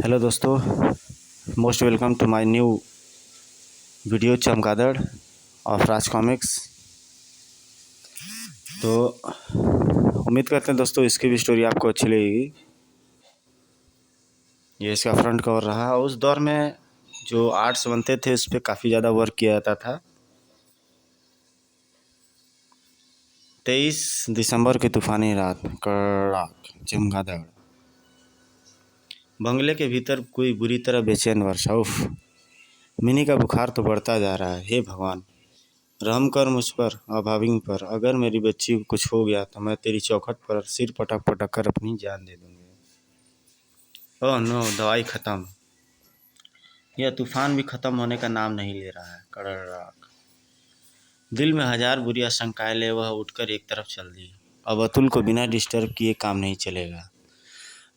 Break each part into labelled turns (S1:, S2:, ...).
S1: Hello दोस्तों, most welcome to my new video चमगादड़ of Raj comics. तो उम्मीद करते हैं दोस्तों इसकी भी स्टोरी आपको अच्छी लगेगी। ये इसका फ्रंट कवर रहा। उस दौर में जो आर्ट्स बनते थे उस पर काफ़ी ज़्यादा वर्क किया जाता था। 23 दिसंबर की तूफानी रात, कड़ाक चमगादड़। बंगले के भीतर कोई बुरी तरह बेचैन वर्षा। उफ, मिनी का बुखार तो बढ़ता जा रहा है। हे भगवान, रहम कर मुझ पर, अभागिन पर। अगर मेरी बच्ची को कुछ हो गया तो मैं तेरी चौखट पर सिर पटक पटक कर अपनी जान दे दूंगी। ओह नो, दवाई खत्म। यह तूफान भी खत्म होने का नाम नहीं ले रहा है। कड़ाक। दिल में हजार बुरी आशंकाएं ले वह उठकर एक तरफ चल दी। अब अतुल को बिना डिस्टर्ब किए काम नहीं चलेगा।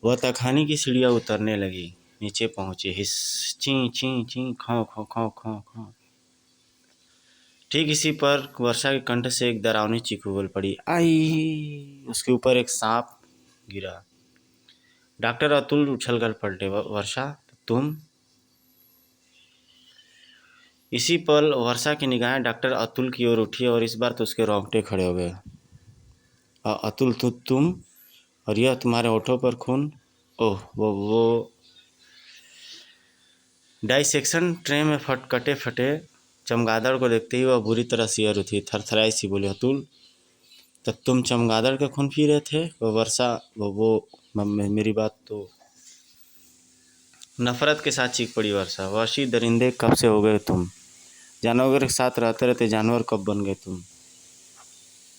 S1: वह तखानी की सीढ़ियां उतरने लगी। नीचे पहुंचे। हिस, ची ची ची, खौ खौ खौ खौ खौ। ठीक इसी पर वर्षा के कंठ से एक डरावनी चीख बोल पड़ी। आई! उसके ऊपर एक सांप गिरा। डॉक्टर अतुल उछलकर पलटे। वर्षा, तुम? इसी पल वर्षा की निगाहें डॉक्टर अतुल की ओर उठी और इस बार तो उसके रोंगटे खड़े हो गए। अतुल, तुम? और यह तुम्हारे होठों पर खून? ओह, वो डाइसेक्शन ट्रे में कटे फटे चमगादड़ को देखते ही वह बुरी तरह सिहर उठी। थरथराई सी बोले, अतुल, तब तुम चमगादड़ का खून पी रहे थे? वो वर्षा, मेरी बात तो। नफरत के साथ चीख पड़ी वर्षा। वहशी दरिंदे कब से हो गए तुम? जानवरों के साथ रहते रहते जानवर कब बन गए तुम?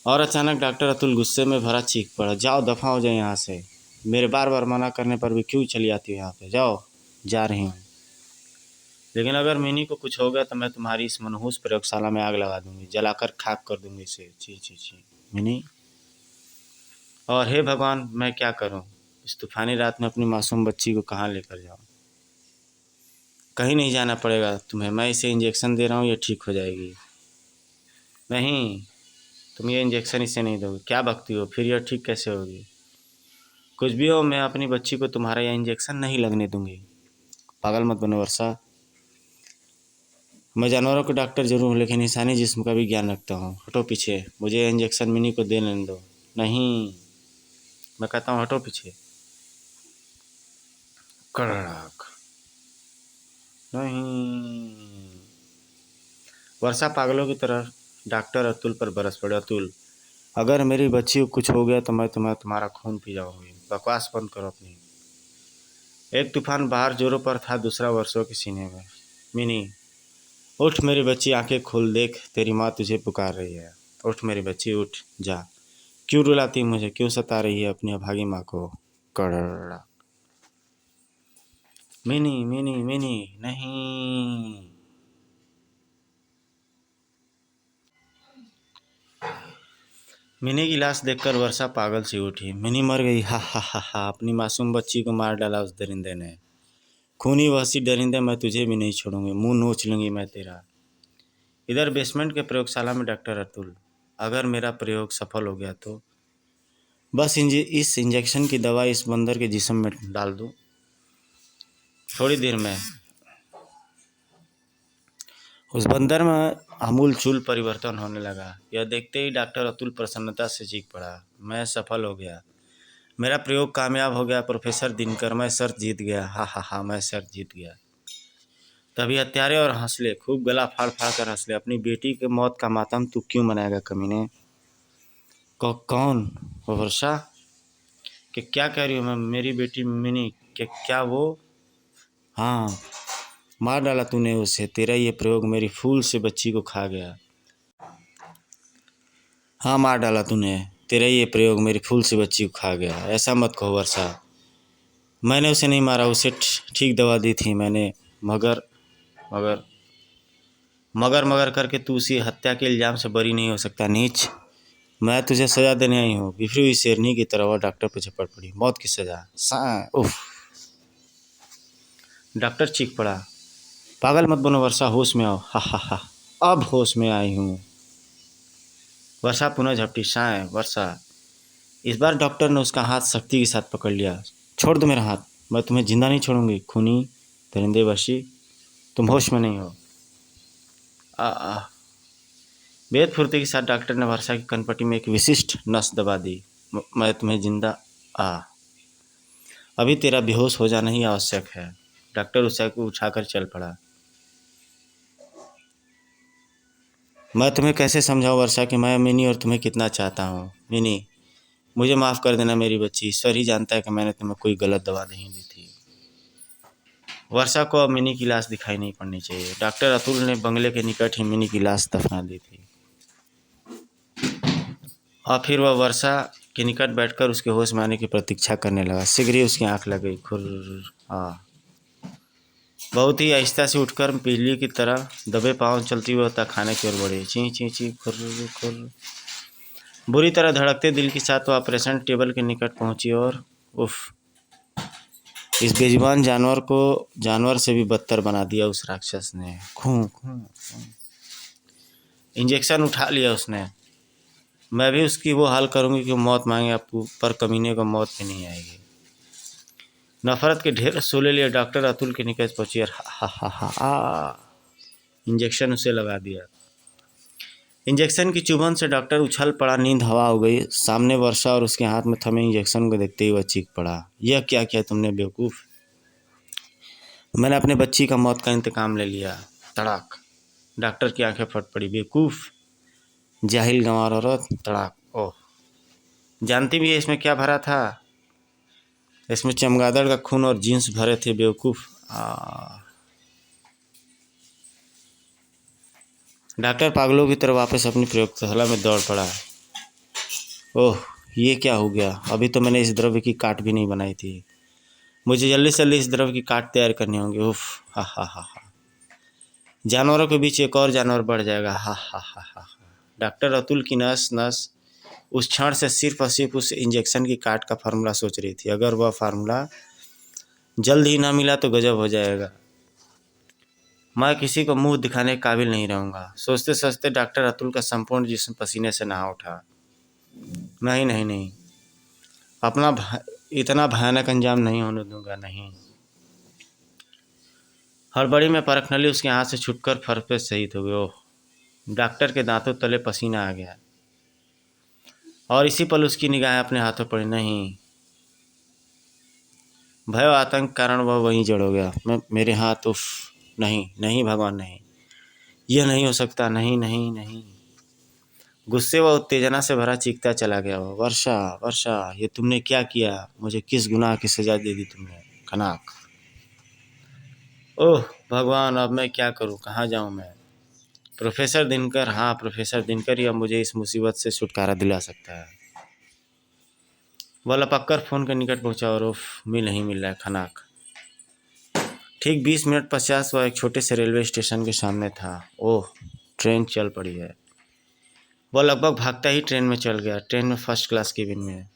S1: और अचानक डॉक्टर अतुल गुस्से में भरा चीख पड़ा। जाओ, दफा हो जाए यहाँ से। मेरे बार बार मना करने पर भी क्यों चली आती हो यहाँ पे? जाओ। जा रही हूँ, लेकिन अगर मिनी को कुछ हो गया तो मैं तुम्हारी इस मनहूस प्रयोगशाला में आग लगा दूंगी, जलाकर खाक कर दूंगी इसे। छी छी छी। मिनी, और हे भगवान, मैं क्या करूं? इस तूफानी रात में अपनी मासूम बच्ची को कहाँ लेकर जाऊं? कहीं नहीं जाना पड़ेगा तुम्हें। मैं इसे इंजेक्शन दे रहा हूँ, ये ठीक हो जाएगी। नहीं, तुम ये इंजेक्शन इसे नहीं दोगे। क्या बकती हो? फिर यह ठीक कैसे होगी? कुछ भी हो, मैं अपनी बच्ची को तुम्हारा यह इंजेक्शन नहीं लगने दूंगी। पागल मत बनो वर्षा। मैं जानवरों का डॉक्टर जरूर हूँ, लेकिन इंसानी जिस्म का भी ज्ञान रखता हूँ। हटो पीछे, मुझे यह इंजेक्शन मिनी को दे लेने दो। नहीं, मैं कहता हूँ हटो पीछे। कड़ाक। नहीं। वर्षा पागलों की तरह डॉक्टर अतुल पर बरस पड़े। अतुल, अगर मेरी बच्ची को कुछ हो गया तो मैं तुम्हारा खून पी जाऊंगी। बकवास बंद करो अपनी। एक तूफान बाहर जोरों पर था, दूसरा वर्षों के सीने में। मिनी, उठ मेरी बच्ची, आंखें खोल, देख तेरी माँ तुझे पुकार रही है। उठ मेरी बच्ची, उठ, जा। क्यों रुलाती है मुझे? क्यों सता रही है अपनी अभागी माँ को? कड़ड़ा। मिनी मिनी मिनी, नहीं। मिनी की लाश देखकर वर्षा पागल सी उठी। मिनी मर गई, हा हा हा हा। अपनी मासूम बच्ची को मार डाला उस दरिंदे ने। खूनी वहशी दरिंदे, मैं तुझे भी नहीं छोड़ूंगी। मुंह नोच लूंगी मैं तेरा। इधर बेसमेंट के प्रयोगशाला में डॉक्टर अतुल। अगर मेरा प्रयोग सफल हो गया तो बस इस इंजेक्शन की दवा इस बंदर के जिस्म में डाल दूं, थोड़ी देर में उस बंदर में आमूलचूल परिवर्तन होने लगा। यह देखते ही डॉक्टर अतुल प्रसन्नता से चीख पड़ा, मैं सफल हो गया। मेरा प्रयोग कामयाब हो गया प्रोफेसर दिनकर। मैं शर्त जीत गया। हा हा हा, मैं शर्त जीत गया। तभी हत्यारे और हंसले, खूब गला फाड़ फाड़ कर हंसले। अपनी बेटी के मौत का मातम तू क्यों मनाएगा कमीने? कौन? वो वर्षा? कि क्या कह रही हो? मैं मेरी बेटी मिनी कि क्या वो? हाँ, मार डाला तूने उसे। तेरा ये प्रयोग मेरी फूल से बच्ची को खा गया। हाँ, मार डाला तूने। तेरा ये प्रयोग मेरी फूल से बच्ची को खा गया। ऐसा मत कहो वर्षा, मैंने उसे नहीं मारा। उसे ठीक दवा दी थी मैंने। मगर मगर मगर मगर करके तू उसी हत्या के इल्ज़ाम से बरी नहीं हो सकता। नीच, मैं तुझे सज़ा देने आई हूँ। बिफरी हुई शेरनी की तरह वह डॉक्टर पर झपट पड़ी। मौत की सज़ा? उफ। डॉक्टर चीख पड़ा, पागल मत बनो वर्षा, होश में आओ। हा हा हा, अब होश में आई हूँ। वर्षा पुनः झपटी। वर्षा। इस बार डॉक्टर ने उसका हाथ सख्ती के साथ पकड़ लिया। छोड़ दो मेरा हाथ। मैं तुम्हें जिंदा नहीं छोड़ूंगी खूनी दरिंदे वशी, तुम होश में नहीं हो। आ आ बेद फुर्ती के साथ डॉक्टर ने वर्षा की कनपटी में एक विशिष्ट नस दबा दी। मैं तुम्हें जिंदा आ अभी तेरा बेहोश हो जाना ही आवश्यक है। डॉक्टर उषा को उठाकर चल पड़ा। मैं तुम्हें कैसे समझाऊं वर्षा कि मैं मिनी और तुम्हें कितना चाहता हूँ। मिनी, मुझे माफ़ कर देना मेरी बच्ची, ईश्वर ही जानता है कि मैंने तुम्हें कोई गलत दवा नहीं दी थी। वर्षा को अब मिनी की लाश दिखाई नहीं पड़नी चाहिए। डॉक्टर अतुल ने बंगले के निकट ही मिनी की लाश दफना दी थी और फिर वह वर्षा के निकट बैठकर उसके होश में आने की प्रतीक्षा करने लगा। शीघ्र ही उसकी आंख लग गई। खुर बहुत ही आहिस्ता से उठकर बिजली की तरह दबे पांव चलती हुई तक खाने की ओर बढ़ी। ची ची ची खुर खुर। बुरी तरह धड़कते दिल के साथ वह ऑपरेशन टेबल के निकट पहुंची और उफ, इस बेजुबान जानवर से भी बदतर बना दिया उस राक्षस ने। खूं खूं इंजेक्शन उठा लिया उसने। मैं भी उसकी वो हाल करूंगी कि मौत मांगे आपको, पर कमीने को मौत भी नहीं आएगी। नफरत के ढेर सोले लिए डॉक्टर अतुल के निकट पहुंची और हा हा हा हा इंजेक्शन उसे लगा दिया। इंजेक्शन की चुभन से डॉक्टर उछल पड़ा, नींद हवा हो गई। सामने वर्षा और उसके हाथ में थमे इंजेक्शन को देखते ही वह चीख पड़ा, यह क्या किया तुमने बेवकूफ़। मैंने अपने बच्ची का मौत का इंतकाम ले लिया। तड़ाक, डॉक्टर की आंखें फट पड़ी। बेवकूफ़, जाहिल गंवार औरत। तड़ाक, ओह, जानती भी है इसमें क्या भरा था। इसमें चमगादड़ का खून और जींस भरे थे बेवकूफ़। डॉक्टर पागलों की तरह वापस अपनी प्रयोगशाला में दौड़ पड़ा। ओह, ये क्या हो गया। अभी तो मैंने इस द्रव्य की काट भी नहीं बनाई थी। मुझे जल्दी से जल्दी इस द्रव्य की काट तैयार करनी होगी। उफ, हा हा हा हा। जानवरों के बीच एक और जानवर बढ़ जाएगा। हा हा हा हा। डॉक्टर अतुल की नस नस उस क्षण से सिर्फ और सिर्फ उस इंजेक्शन की काट का फार्मूला सोच रही थी। अगर वह फार्मूला जल्द ही ना मिला तो गजब हो जाएगा। मैं किसी को मुंह दिखाने के काबिल नहीं रहूंगा। सोचते सोचते डॉक्टर अतुल का संपूर्ण जिस्म पसीने से नहा उठा। नहीं नहीं नहीं, इतना भयानक अंजाम नहीं होने दूंगा। नहीं। हड़बड़ी में परखनली उसके हाथ से छूटकर फर्श पे शहीद हो गए। ओह, डॉक्टर के दांतों तले पसीना आ गया और इसी पल उसकी निगाहें अपने हाथों पड़ी। नहीं, भय और आतंक कारण वह वहीं जड़ हो गया। मेरे हाथ। उफ, नहीं नहीं भगवान नहीं, यह नहीं हो सकता। नहीं नहीं नहीं। गुस्से व उत्तेजना से भरा चीखता चला गया। वह, वर्षा वर्षा, ये तुमने क्या किया। मुझे किस गुनाह की सजा दे दी तुमने। खनाक। ओह भगवान, अब मैं क्या करूं, कहाँ जाऊं मैं। प्रोफेसर दिनकर, हाँ प्रोफेसर दिनकर ही अब मुझे इस मुसीबत से छुटकारा दिला सकता है। वह लपक कर फोन के निकट पहुंचा और उफ, नहीं मिल रहा है। खनाक। ठीक 20 मिनट पश्चात वह एक छोटे से रेलवे स्टेशन के सामने था। ओह, ट्रेन चल पड़ी है। वह लगभग भागता ही ट्रेन में चल गया। ट्रेन में फर्स्ट क्लास केबिन में।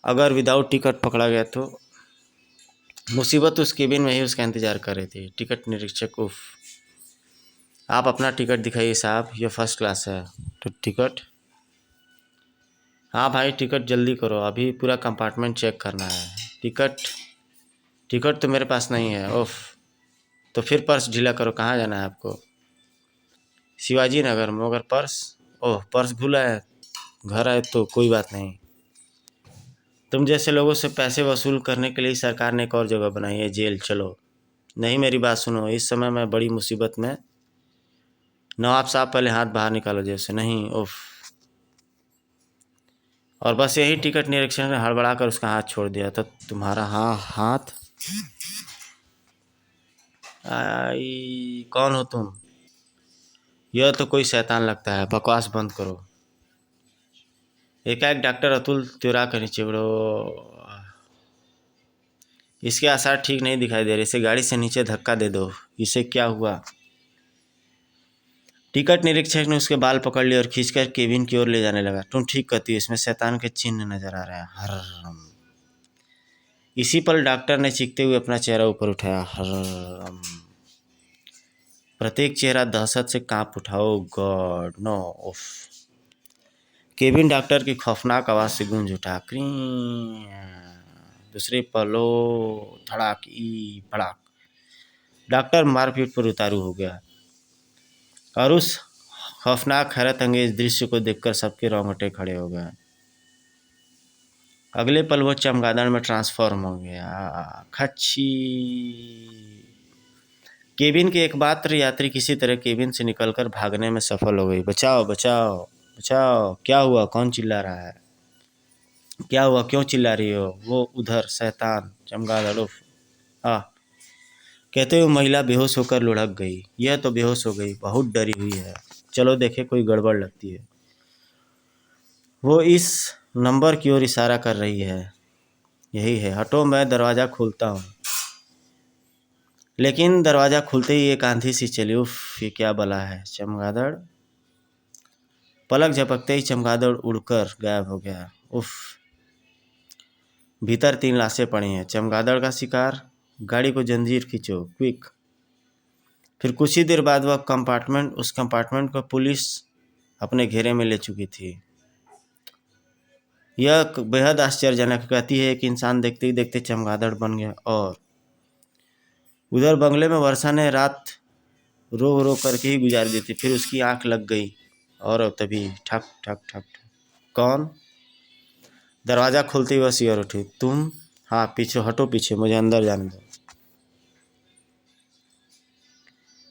S1: अगर विदाउट टिकट पकड़ा गया तो मुसीबत उस केबिन में ही उसका इंतजार कर रही थी। टिकट निरीक्षक, उफ, आप अपना टिकट दिखाइए साहब, ये फर्स्ट क्लास है। तो टिकट, हाँ भाई टिकट जल्दी करो, अभी पूरा कंपार्टमेंट चेक करना है। टिकट टिकट तो मेरे पास नहीं है। ओफ, तो फिर पर्स ढीला करो, कहाँ जाना है आपको। शिवाजी नगर, मगर पर्स, ओह पर्स भूला है। घर आए तो कोई बात नहीं। तुम जैसे लोगों से पैसे वसूल करने के लिए सरकार ने एक और जगह बनाई है, जेल। चलो। नहीं, मेरी बात सुनो, इस समय मैं बड़ी मुसीबत में। नवाब साहब, पहले हाथ बाहर निकालो जेब से। नहीं। उफ, और बस यही टिकट निरीक्षण ने हड़बड़ा कर उसका हाथ छोड़ दिया। तो तुम्हारा हाँ हाथ। आई, कौन हो तुम। यह तो कोई शैतान लगता है। बकवास बंद करो। एकाएक डॉक्टर अतुल तिरा कर नीचे बड़ो। इसके आसार ठीक नहीं दिखाई दे रहे। इसे गाड़ी से नीचे धक्का दे दो। इसे क्या हुआ। टिकट निरीक्षक ने उसके बाल पकड़ लिए और खींचकर केबिन की ओर ले जाने लगा। तुम ठीक कहती हो, इसमें शैतान के चिन्ह नजर आ रहे हैं। हर्रम। इसी पल डॉक्टर ने चीखते हुए अपना चेहरा ऊपर उठाया। हर्रम। प्रत्येक चेहरा दहशत से कांप उठा। ओ गॉड नो। उफ। केबिन डॉक्टर की खौफनाक आवाज से गूंज उठा। क्री। दूसरे पलो धड़ाकी भड़ाक। डॉक्टर मारपीट पर उतारू हो गया और उस खौफनाक हैरत अंगेज दृश्य को देखकर सबके रोंगटे खड़े हो गए। अगले पल वो चमगादड़ में ट्रांसफॉर्म हो गया। खच्ची। केबिन के एकमात्र यात्री किसी तरह केबिन से निकलकर भागने में सफल हो गई। बचाओ बचाओ बचाओ, क्या हुआ, कौन चिल्ला रहा है, क्या हुआ, क्यों चिल्ला रही हो? वो उधर शैतान चमगादड़ उफ आ कहते हुए महिला बेहोश होकर लुढ़क गई। यह तो बेहोश हो गई, बहुत डरी हुई है, चलो देखे, कोई गड़बड़ लगती है। वो इस नंबर की ओर इशारा कर रही है, यही है, हटो मैं दरवाज़ा खोलता हूँ। लेकिन दरवाज़ा खुलते ही एक आंधी सी चली। उफ, ये क्या बला है। चमगादड़ पलक झपकते ही चमगादड़ उड़कर गायब हो गया। उफ, भीतर 3 लाशें पड़ी हैं। चमगादड़ का शिकार। गाड़ी को जंजीर खींचो, क्विक। फिर कुछ ही देर बाद वह उस कंपार्टमेंट को पुलिस अपने घेरे में ले चुकी थी। यह बेहद आश्चर्यजनक कहती है कि इंसान देखते ही देखते चमगादड़ बन गया। और उधर बंगले में वर्षा ने रात रो रो करके ही गुजार दी थी। फिर उसकी आंख लग गई और तभी ठक ठक ठक ठक। कौन? दरवाज़ा खोलते ही वह सियर उठी। तुम? हाँ, पीछे हटो, पीछे, मुझे अंदर जाने दो।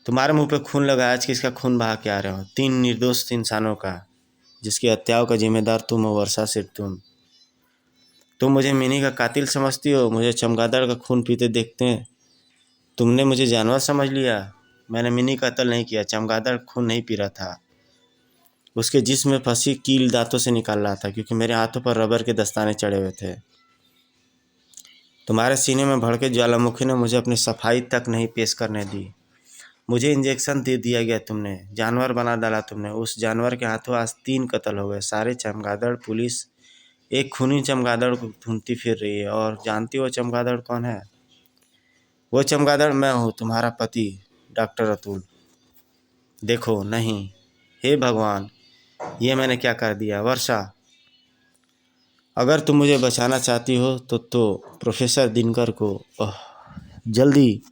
S1: तुम्हारे मुंह पे खून लगा, आज किसका खून बहा के आ रहे हो? 3 निर्दोष इंसानों का, जिसकी हत्याओं का जिम्मेदार तुम हो वर्षा सिर्फ तुम मुझे मिनी का कातिल समझती हो? मुझे चमगादड़ का खून पीते देखते हैं, तुमने मुझे जानवर समझ लिया। मैंने मिनी का कत्ल नहीं किया, चमगादड़ खून नहीं पी रहा था, उसके जिस्म में फंसी कील दांतों से निकाल रहा था, क्योंकि मेरे हाथों पर रबर के दस्ताने चढ़े हुए थे। तुम्हारे सीने में भड़के ज्वालामुखी ने मुझे अपनी सफाई तक नहीं पेश करने दी। मुझे इंजेक्शन दे दिया गया, तुमने जानवर बना डाला। तुमने उस जानवर के हाथों आज 3 कत्ल हो गए। सारे चमगादड़, पुलिस एक खूनी चमगादड़ को ढूंढती फिर रही है। और जानती हो चमगादड़ कौन है? वो चमगादड़ मैं हूँ, तुम्हारा पति, डॉक्टर अतुल। देखो, नहीं, हे भगवान, ये मैंने क्या कर दिया? वर्षा, अगर तुम मुझे बचाना चाहती हो तो प्रोफेसर दिनकर को जल्दी।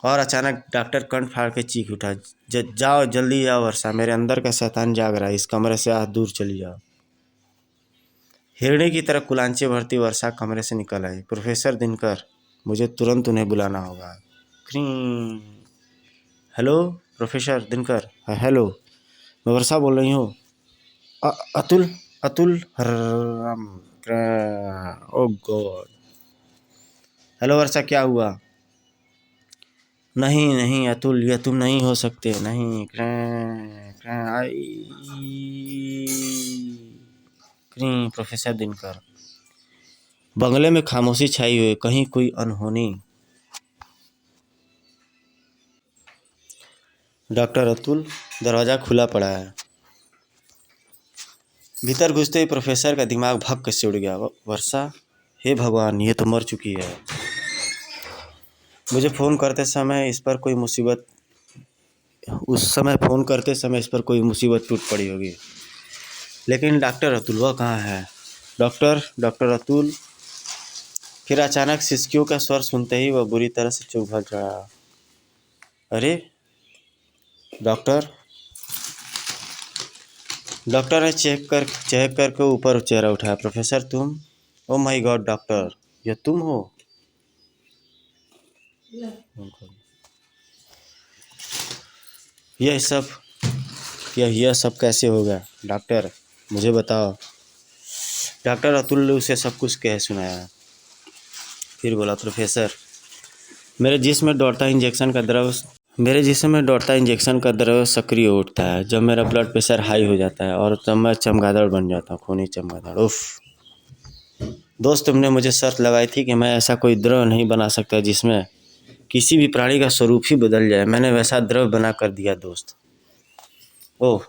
S1: और अचानक डॉक्टर कंठ फाड़ के चीख उठा, जाओ जल्दी जाओ वर्षा, मेरे अंदर का शैतान जाग रहा है, इस कमरे से आज दूर चली जाओ। हिरणी की तरह कुलांचे भरती वर्षा कमरे से निकल आई। प्रोफेसर दिनकर, मुझे तुरंत उन्हें बुलाना होगा। क्रीं। Hello professor Dinkar. हेलो, मैं वर्षा बोल रही हूँ। अतुल, अतुल, राम, ओ गॉड। हेलो वर्षा, क्या हुआ? नहीं नहीं अतुल, यह तुम नहीं हो सकते, नहीं। प्रोफेसर दिनकर। बंगले में खामोशी छाई हुई, कहीं कोई अनहोनी। डॉक्टर अतुल, दरवाज़ा खुला पड़ा है। भीतर घुसते ही प्रोफेसर का दिमाग भक्क से उड़ गया। वर्षा, हे भगवान, ये तो मर चुकी है। मुझे फ़ोन करते समय इस पर कोई मुसीबत उस समय फ़ोन करते समय इस पर कोई मुसीबत टूट पड़ी होगी। लेकिन डॉक्टर अतुल वह कहाँ है? डॉक्टर अतुल। फिर अचानक सिसकियों का स्वर सुनते ही वह बुरी तरह से चौंक गया। अरे डॉक्टर ने चेक करके ऊपर चेहरा उठाया। प्रोफेसर तुम? ओ माय गॉड डॉक्टर, यह तुम हो? यह सब कैसे हो गया? डॉक्टर मुझे बताओ। डॉक्टर अतुल ने उसे सब कुछ कह सुनाया। फिर बोला, प्रोफेसर, मेरे जिस्म में दौड़ता इंजेक्शन का द्रव सक्रिय उठता है जब मेरा ब्लड प्रेशर हाई हो जाता है, और तब मैं चमगादड़ बन जाता हूँ, खूनी चमगादड़। उफ दोस्त, तुमने मुझे शर्त लगाई थी कि मैं ऐसा कोई द्रव नहीं बना सकता जिसमें किसी भी प्राणी का स्वरूप ही बदल जाए। मैंने वैसा द्रव बना कर दिया दोस्त। ओह,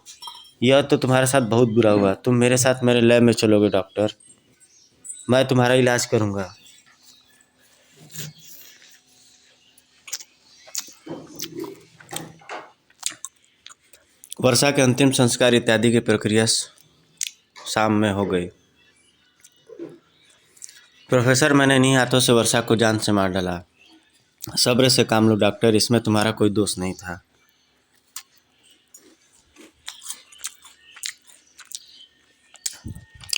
S1: यह तो तुम्हारे साथ बहुत बुरा हुआ। तुम मेरे साथ मेरे लैब में चलोगे डॉक्टर, मैं तुम्हारा इलाज करूँगा। वर्षा के अंतिम संस्कार इत्यादि की प्रक्रिया शाम में हो गई। प्रोफेसर, मैंने इन्हीं हाथों से वर्षा को जान से मार डाला। सब्र से काम लो डॉक्टर, इसमें तुम्हारा कोई दोष नहीं था।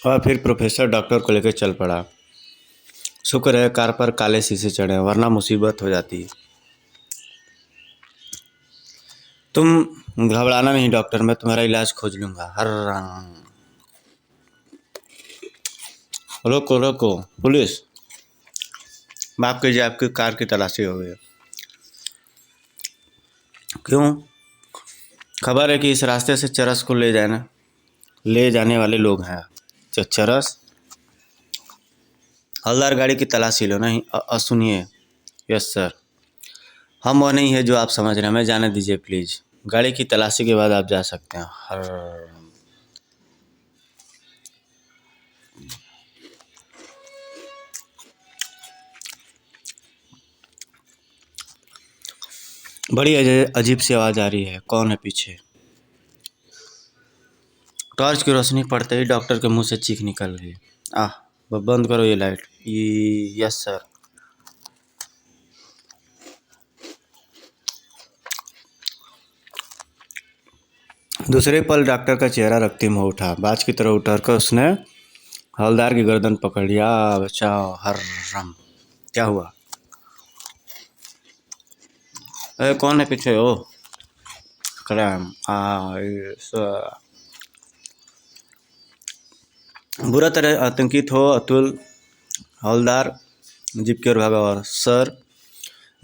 S1: और फिर प्रोफेसर डॉक्टर को लेकर चल पड़ा। शुक्र है कार पर काले शीशे चढ़े, वरना मुसीबत हो जाती। तुम घबराना नहीं डॉक्टर, मैं तुम्हारा इलाज खोज लूँगा। हर रोको रोको पुलिस, माफ़ कीजिए, आपकी कार की तलाशी हो गई। क्यों? खबर है कि इस रास्ते से चरस को ले जाने वाले लोग हैं। चरस? हवलदार, गाड़ी की तलाशी लो। नहीं, सुनिए। Yes sir. हम वो नहीं है जो आप समझ रहे हैं, हमें जाने दीजिए प्लीज़। गाड़ी की तलाशी के बाद आप जा सकते हैं। हर बड़ी अजीब सी आवाज़ आ रही है, कौन है पीछे? टॉर्च की रोशनी पड़ते ही डॉक्टर के मुंह से चीख निकल गई। बंद करो ये लाइट। Yes sir. दूसरे पल डॉक्टर का चेहरा रक्तिम हो उठा। बाज की तरह उठकर उसने हवलदार की गर्दन पकड़ लिया। बचाओ। हर्रम। क्या हुआ? कौन है पीछे? ओ क्रैम। बुरा तरह आतंकित हो अतुल हवलदार जीप की ओर भागा। और सर,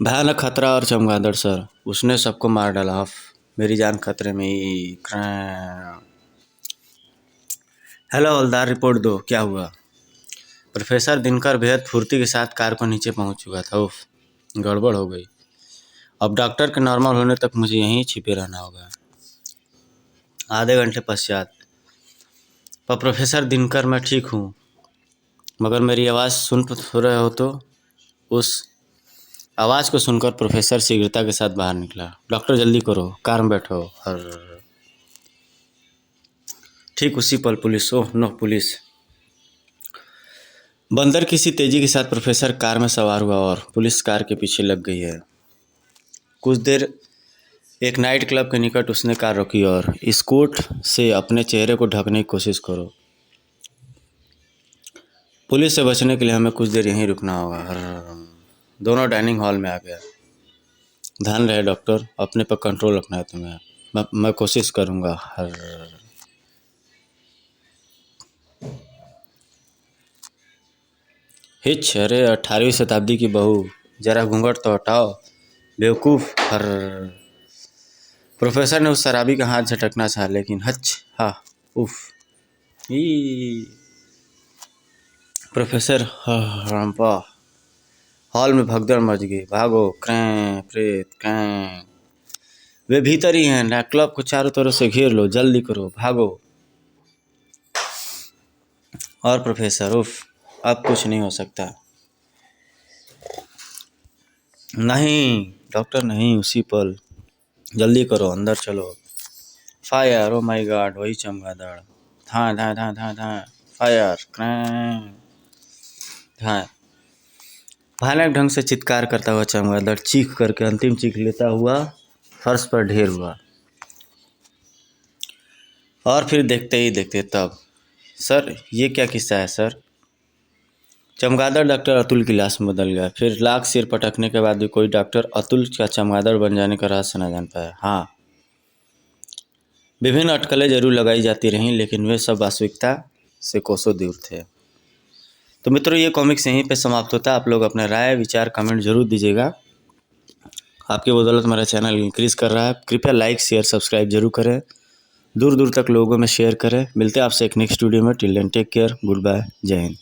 S1: भयानक खतरा और चमगादड़ सर, उसने सबको मार डाला। मेरी जान खतरे में ही। हेलो हवलदार, रिपोर्ट दो, क्या हुआ? प्रोफेसर दिनकर बेहद फुर्ती के साथ कार को नीचे पहुंच चुका था। गड़बड़ हो गई। अब डॉक्टर के नॉर्मल होने तक मुझे यहीं छिपे रहना होगा। आधे घंटे पश्चात। पर प्रोफेसर दिनकर, मैं ठीक हूँ, मगर मेरी आवाज़ सुन रहे हो तो? उस आवाज़ को सुनकर प्रोफेसर शीघ्रता के साथ बाहर निकला। डॉक्टर जल्दी करो, कार में बैठो। ठीक उसी पल पुलिस। Oh no, police! बंदर किसी तेजी के साथ प्रोफेसर कार में सवार हुआ और पुलिस कार के पीछे लग गई है। कुछ देर एक नाइट क्लब के निकट उसने कार रोकी और इस कोट से अपने चेहरे को ढकने की कोशिश करो। पुलिस से बचने के लिए हमें कुछ देर यहीं रुकना होगा। दोनों डाइनिंग हॉल में आ गया। ध्यान रहे डॉक्टर, अपने पर कंट्रोल रखना है तुम्हें। मैं कोशिश करूँगा। हिच! अरे 18वीं शताब्दी की बहू, जरा घूंघट तो हटाओ बेवकूफ़। प्रोफेसर ने उस शराबी का हाथ झटकना चाहा, लेकिन उफ। प्रोफेसर रामपा हॉल में भगदड़ मच गई। भागो, क्रैं प्रेत क्रैं! वे भीतर ही हैं। नाइट क्लब को चारों तरफ से घेर लो, जल्दी करो, भागो। और प्रोफेसर, उफ, अब कुछ नहीं हो सकता। नहीं डॉक्टर, नहीं। उसी पल, जल्दी करो, अंदर चलो। फायर! ओ माय गॉड, वही चमगादड़। धां धां धां धां धां। फायर! क्रैं! धां। भयानक ढंग से चित्कार करता हुआ चमगादड़ चीख करके अंतिम चीख लेता हुआ फर्श पर ढेर हुआ। और फिर देखते ही देखते तब। सर, ये क्या किस्सा है सर? चमगादड़ डॉक्टर अतुल की लाश में बदल गया। फिर लाख सिर पटकने के बाद भी कोई डॉक्टर अतुल का चमगादड़ बन जाने का रहस्य न जान पाया। हाँ, विभिन्न अटकलें जरूर लगाई जाती रहीं, लेकिन वे सब वास्तविकता से कोसों दूर थे। तो मित्रों, ये कॉमिक्स यहीं पे समाप्त होता है। आप लोग अपने राय विचार कमेंट जरूर दीजिएगा। आपकी बदौलत मेरा चैनल इंक्रीज़ कर रहा है। कृपया लाइक शेयर सब्सक्राइब जरूर करें, दूर दूर तक लोगों में शेयर करें। मिलते हैं आपसे एक नेक्स्ट वीडियो में। Till then take care, good bye, जय हिंद।